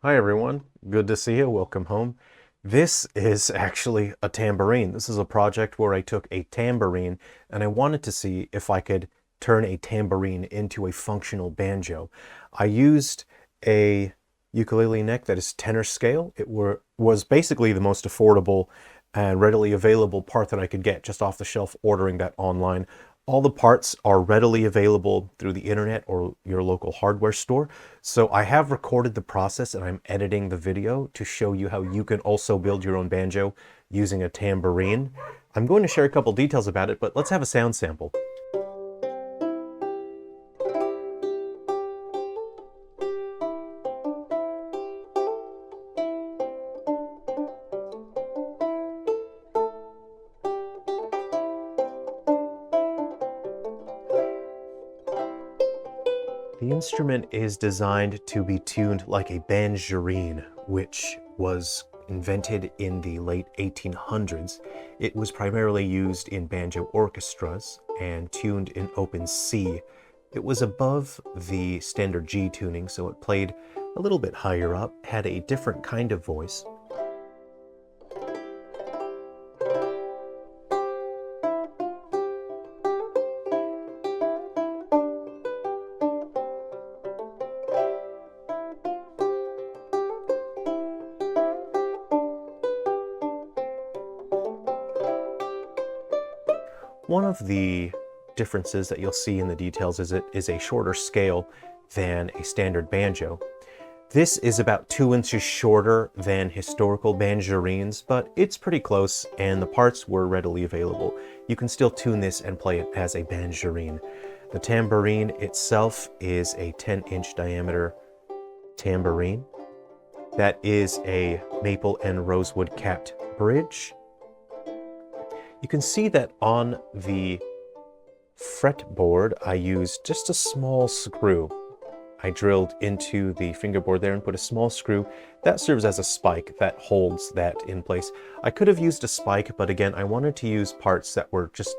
Hi everyone, good to see you, welcome home. This is actually a tambourine. This is a project where I took a tambourine and I wanted to see if I could turn a tambourine into a functional banjo. I used a ukulele neck that is tenor scale. Was basically the most affordable and readily available part that I could get just off the shelf ordering that online. All the parts are readily available through the internet or your local hardware store. So I have recorded the process and I'm editing the video to show you how you can also build your own banjo using a tambourine. I'm going to share a couple details about it, but let's have a sound sample. The instrument is designed to be tuned like a banjeurine, which was invented in the late 1800s. It was primarily used in banjo orchestras and tuned in open C. It was above the standard G tuning, so it played a little bit higher up, had a different kind of voice. One of the differences that you'll see in the details is it is a shorter scale than a standard banjo. This is about 2 inches shorter than historical banjeurines, but it's pretty close and the parts were readily available. You can still tune this and play it as a banjeurine. The tambourine itself is a 10-inch diameter tambourine. That is a maple and rosewood capped bridge. You can see that on the fretboard, I used just a small screw. I drilled into the fingerboard there and put a small screw. That serves as a spike that holds that in place. I could have used a spike, but again, I wanted to use parts that were just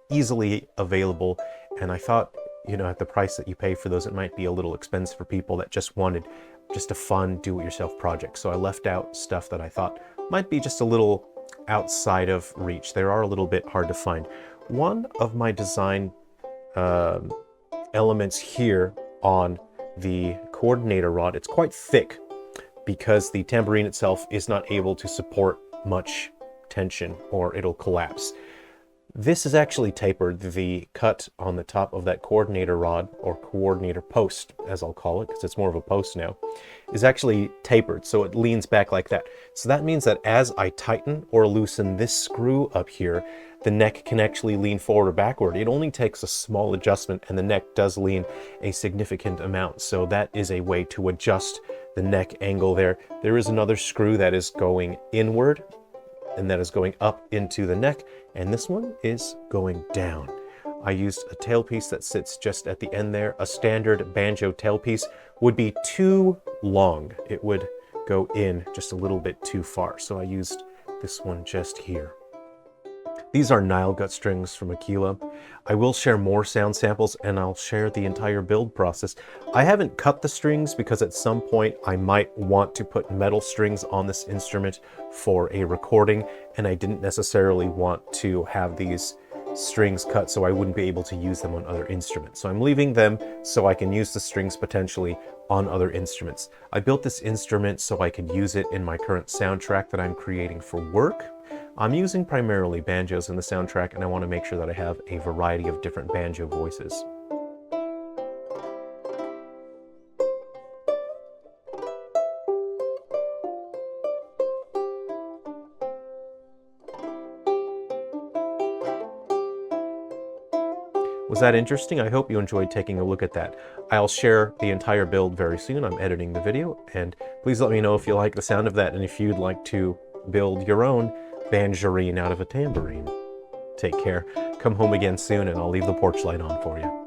easily available. And I thought, at the price that you pay for those, it might be a little expensive for people that just wanted just a fun do-it-yourself project. So I left out stuff that I thought might be just a little outside of reach. They are a little bit hard to find. One of my design elements here on the coordinator rod, it's quite thick because the tambourine itself is not able to support much tension or it'll collapse. This is actually tapered. The cut on the top of that coordinator rod, or coordinator post, as I'll call it, because it's more of a post now, is actually tapered, so it leans back like that. So that means that as I tighten or loosen this screw up here, the neck can actually lean forward or backward. It only takes a small adjustment, and the neck does lean a significant amount. So that is a way to adjust the neck angle there. There is another screw that is going inward, and that is going up into the neck, and this one is going down. I used a tailpiece that sits just at the end there. A standard banjo tailpiece would be too long. It would go in just a little bit too far, so I used this one just here. These are Nile gut strings from Aquila. I will share more sound samples and I'll share the entire build process. I haven't cut the strings because at some point I might want to put metal strings on this instrument for a recording, and I didn't necessarily want to have these strings cut so I wouldn't be able to use them on other instruments. So I'm leaving them so I can use the strings potentially on other instruments. I built this instrument so I could use it in my current soundtrack that I'm creating for work. I'm using primarily banjos in the soundtrack, and I want to make sure that I have a variety of different banjo voices. Was that interesting? I hope you enjoyed taking a look at that. I'll share the entire build very soon. I'm editing the video, and please let me know if you like the sound of that and if you'd like to build your own banjeurine out of a tambourine. Take care. Come home again soon and I'll leave the porch light on for you.